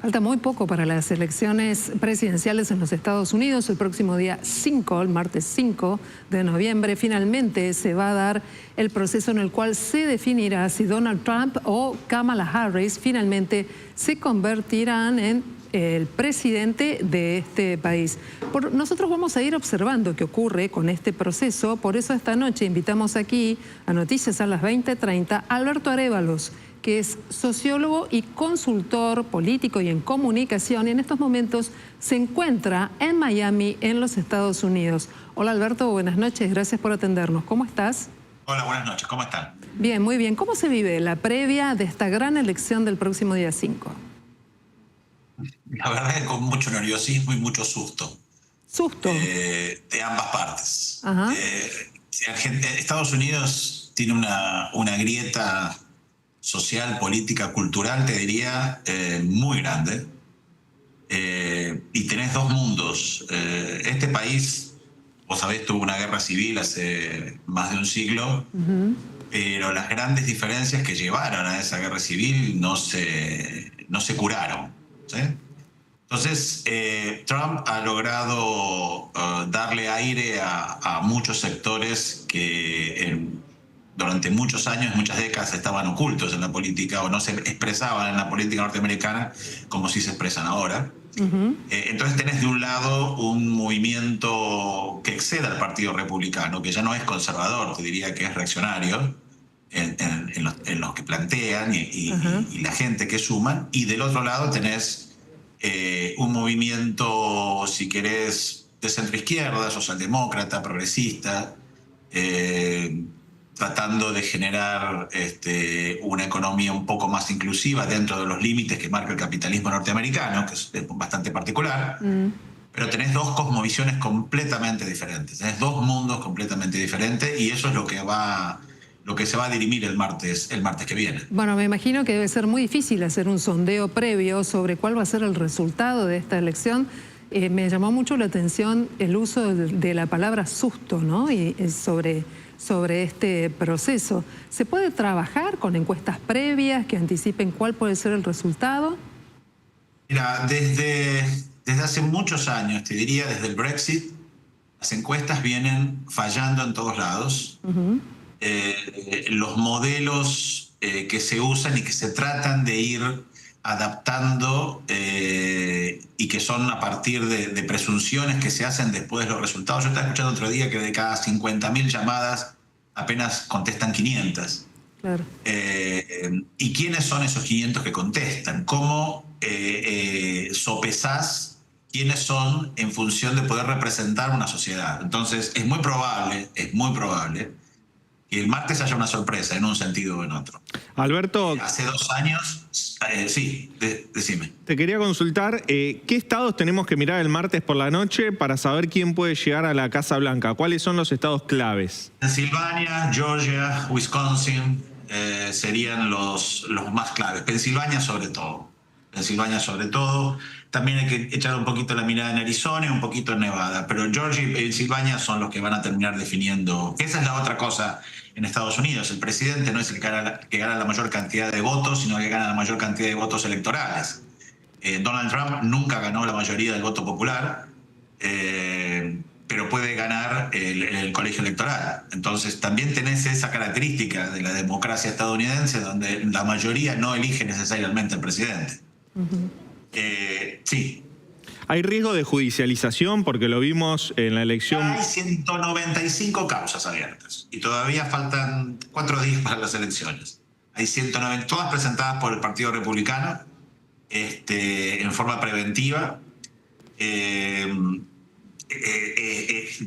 Falta muy poco para las elecciones presidenciales en los Estados Unidos. El próximo día 5, el martes 5 de noviembre, finalmente se va a dar el proceso en el cual se definirá si Donald Trump o Kamala Harris finalmente se convertirán en el presidente de este país. Nosotros vamos a ir observando qué ocurre con este proceso. Por eso esta noche invitamos aquí a Noticias a las 20:30 a Alberto Arévalos, que es sociólogo y consultor político y en comunicación, y en estos momentos se encuentra en Miami, en los Estados Unidos. Hola Alberto, buenas noches, gracias por atendernos. ¿Cómo estás? Hola, buenas noches, ¿cómo están? Bien, muy bien. ¿Cómo se vive la previa de esta gran elección del próximo día 5? La verdad es con mucho nerviosismo y mucho susto. ¿Susto? De ambas partes. Ajá. Estados Unidos tiene una grieta social, política, cultural, te diría, muy grande. Y tenés dos mundos. Este país, vos sabés, tuvo una guerra civil hace más de un siglo, pero las grandes diferencias que llevaron a esa guerra civil no se curaron, ¿sí? Entonces, Trump ha logrado darle aire a muchos sectores que durante muchos años, muchas décadas, estaban ocultos en la política o no se expresaban en la política norteamericana como si se expresan ahora. Entonces tenés de un lado un movimiento que excede al Partido Republicano, que ya no es conservador, te diría que es reaccionario en los que plantean y la gente que suman, y del otro lado tenés un movimiento, si querés, de centroizquierda, socialdemócrata, progresista, tratando de generar una economía un poco más inclusiva dentro de los límites que marca el capitalismo norteamericano, que es bastante particular. Pero tenés dos cosmovisiones completamente diferentes, tenés dos mundos completamente diferentes, y eso es lo que se va a dirimir el martes que viene. Bueno, me imagino que debe ser muy difícil hacer un sondeo previo sobre cuál va a ser el resultado de esta elección. Me llamó mucho la atención el uso de la palabra susto, ¿no? Y sobre este proceso. ¿Se puede trabajar con encuestas previas que anticipen cuál puede ser el resultado? Mira, desde hace muchos años, te diría desde el Brexit, las encuestas vienen fallando en todos lados. Los modelos que se usan y que se tratan de ir adaptando y que son a partir de presunciones que se hacen después de los resultados. Yo estaba escuchando otro día que de cada 50.000 llamadas apenas contestan 500. Claro. ¿Y quiénes son esos 500 que contestan? ¿Cómo sopesás quiénes son en función de poder representar una sociedad? Entonces es muy probable que el martes haya una sorpresa en un sentido o en otro. Alberto, hace 2 años, sí, decime. Te quería consultar, ¿qué estados tenemos que mirar el martes por la noche para saber quién puede llegar a la Casa Blanca? ¿Cuáles son los estados claves? Pensilvania, Georgia, Wisconsin serían los más claves. Pensilvania sobre todo. También hay que echar un poquito la mirada en Arizona y un poquito en Nevada, pero Georgia y Pensilvania son los que van a terminar definiendo. Esa es la otra cosa en Estados Unidos. El presidente no es el que gana la mayor cantidad de votos, sino que gana la mayor cantidad de votos electorales. Donald Trump nunca ganó la mayoría del voto popular, pero puede ganar el colegio electoral. Entonces también tenés esa característica de la democracia estadounidense, donde la mayoría no elige necesariamente al presidente. Sí. ¿Hay riesgo de judicialización? Porque lo vimos en la elección. Hay 195 causas abiertas y todavía faltan 4 días para las elecciones. Hay 190, todas presentadas por el Partido Republicano en forma preventiva.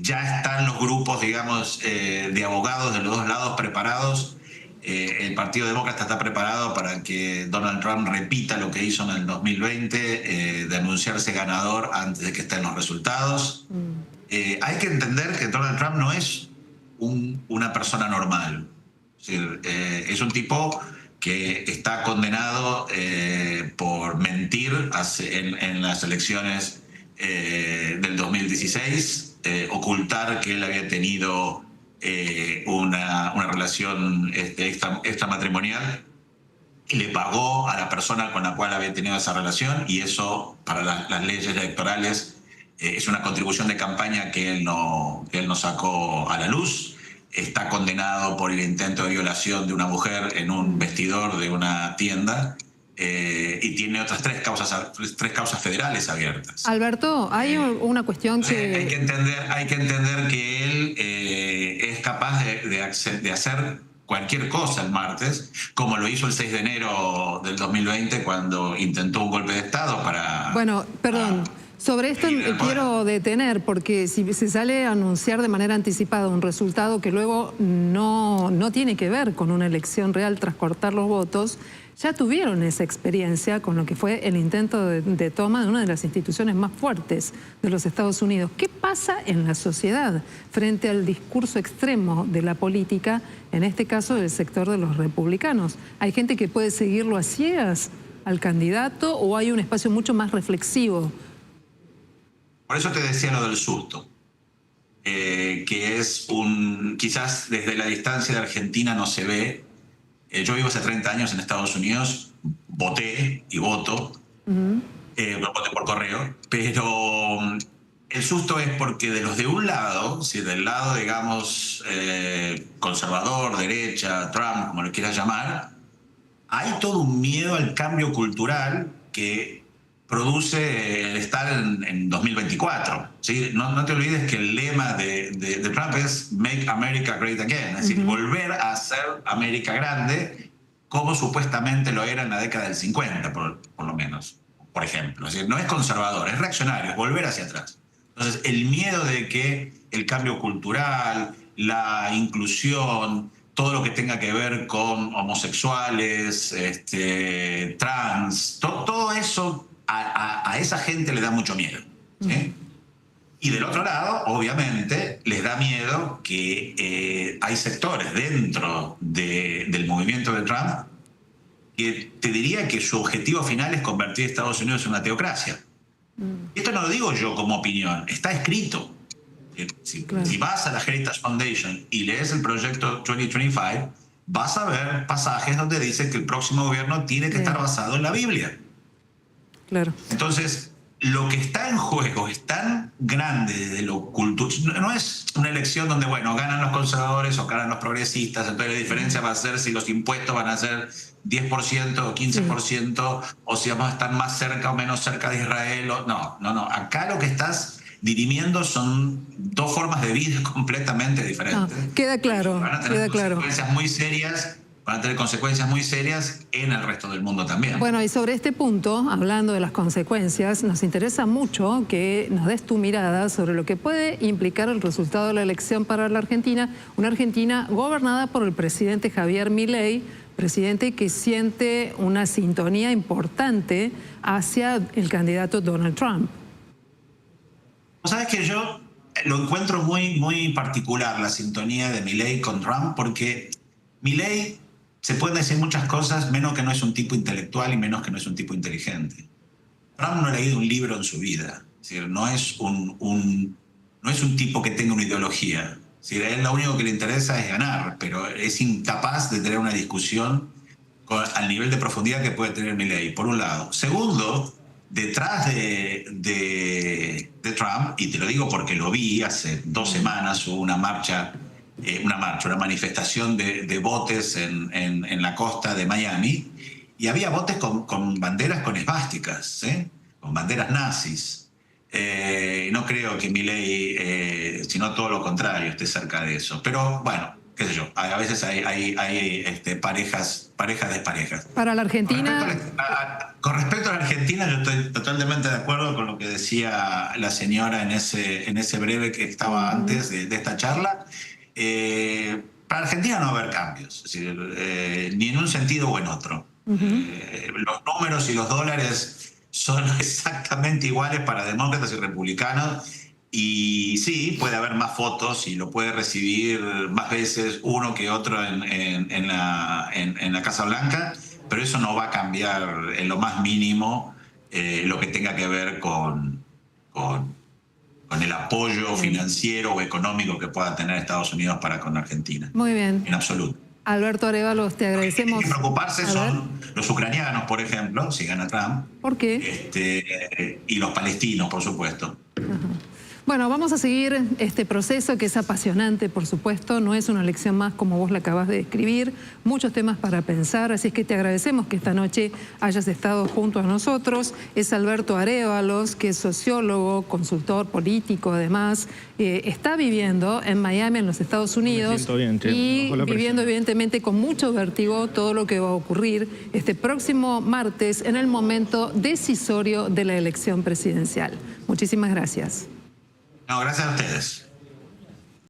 Ya están los grupos, digamos, de abogados de los dos lados preparados. El Partido Demócrata está preparado para que Donald Trump repita lo que hizo en el 2020, de anunciarse ganador antes de que estén los resultados. Hay que entender que Donald Trump no es una persona normal. Es decir, es un tipo que está condenado por mentir en las elecciones del 2016, ocultar que él había tenido una relación extramatrimonial le pagó a la persona con la cual había tenido esa relación, y eso para las leyes electorales es una contribución de campaña que él no sacó a la luz. Está condenado por el intento de violación de una mujer en un vestidor de una tienda, y tiene otras tres causas federales abiertas. Alberto, hay una cuestión que... Hay que entender que él es capaz de hacer cualquier cosa el martes, como lo hizo el 6 de enero del 2020 cuando intentó un golpe de Estado para... Bueno, perdón. Sobre esto quiero detener, porque si se sale a anunciar de manera anticipada un resultado que luego no tiene que ver con una elección real tras cortar los votos, ya tuvieron esa experiencia con lo que fue el intento de toma de una de las instituciones más fuertes de los Estados Unidos. ¿Qué pasa en la sociedad frente al discurso extremo de la política, en este caso del sector de los republicanos? ¿Hay gente que puede seguirlo a ciegas al candidato o hay un espacio mucho más reflexivo? Por eso te decía lo del susto, que es quizás desde la distancia de Argentina no se ve. Yo vivo hace 30 años en Estados Unidos, voté y voto, voté por correo, pero el susto es porque de los de un lado, si del lado, digamos, conservador, derecha, Trump, como lo quieras llamar, hay todo un miedo al cambio cultural que produce el estar en 2024. ¿Sí? No te olvides que el lema de Trump es Make America Great Again, es decir, volver a hacer América grande, como supuestamente lo era en la década del 50, por lo menos, por ejemplo. Es decir, no es conservador, es reaccionario, es volver hacia atrás. Entonces, el miedo de que el cambio cultural, la inclusión, todo lo que tenga que ver con homosexuales, trans, todo eso a esa gente le da mucho miedo. ¿Sí? Y del otro lado, obviamente, les da miedo que hay sectores dentro del movimiento de Trump que te diría que su objetivo final es convertir a Estados Unidos en una teocracia. Esto no lo digo yo como opinión, está escrito. Si vas a la Heritage Foundation y lees el proyecto 2025, vas a ver pasajes donde dice que el próximo gobierno tiene que estar basado en la Biblia. Claro. Entonces, lo que está en juego es tan grande desde lo cultural. No es una elección donde, bueno, ganan los conservadores o ganan los progresistas, entonces la diferencia va a ser si los impuestos van a ser 10% o 15%, o si vamos a estar más cerca o menos cerca de Israel. No. Acá lo que estás dirimiendo son dos formas de vida completamente diferentes. No, queda claro, van a tener consecuencias muy serias. Van a tener consecuencias muy serias en el resto del mundo también. Bueno, y sobre este punto, hablando de las consecuencias, nos interesa mucho que nos des tu mirada sobre lo que puede implicar el resultado de la elección para la Argentina, una Argentina gobernada por el presidente Javier Milei, presidente que siente una sintonía importante hacia el candidato Donald Trump. ¿Sabes que yo lo encuentro muy particular, la sintonía de Milei con Trump? Porque Milei, se pueden decir muchas cosas, menos que no es un tipo intelectual y menos que no es un tipo inteligente. Trump no ha leído un libro en su vida. Es decir, no es un tipo que tenga una ideología. Es decir, a él lo único que le interesa es ganar, pero es incapaz de tener una discusión al nivel de profundidad que puede tener Milei, por un lado. Segundo, detrás de Trump, y te lo digo porque lo vi hace 2 semanas, hubo una manifestación de botes en la costa de Miami, y había botes con banderas con esvásticas, con banderas nazis. No creo que Milei, sino todo lo contrario, esté cerca de eso. Pero bueno, qué sé yo, a veces hay parejas desparejas. Para la Argentina... Con respecto a la Argentina, yo estoy totalmente de acuerdo con lo que decía la señora en ese breve que estaba antes de esta charla. Para Argentina no va a haber cambios, es decir, ni en un sentido o en otro. Los números y los dólares son exactamente iguales para demócratas y republicanos, y sí, puede haber más fotos y lo puede recibir más veces uno que otro en la Casa Blanca, pero eso no va a cambiar en lo más mínimo lo que tenga que ver con el apoyo financiero o económico que pueda tener Estados Unidos para con Argentina. Muy bien. En absoluto. Alberto Arévalos, te agradecemos. Los que tienen que preocuparse son los ucranianos, por ejemplo, si gana Trump. ¿Por qué? Y los palestinos, por supuesto. Ajá. Bueno, vamos a seguir este proceso que es apasionante, por supuesto. No es una lección más como vos la acabas de describir. Muchos temas para pensar, así es que te agradecemos que esta noche hayas estado junto a nosotros. Es Alberto Arévalos, que es sociólogo, consultor político, además. Está viviendo en Miami, en los Estados Unidos, y viviendo evidentemente con mucho vértigo todo lo que va a ocurrir este próximo martes en el momento decisorio de la elección presidencial. Muchísimas gracias. No, gracias a ustedes.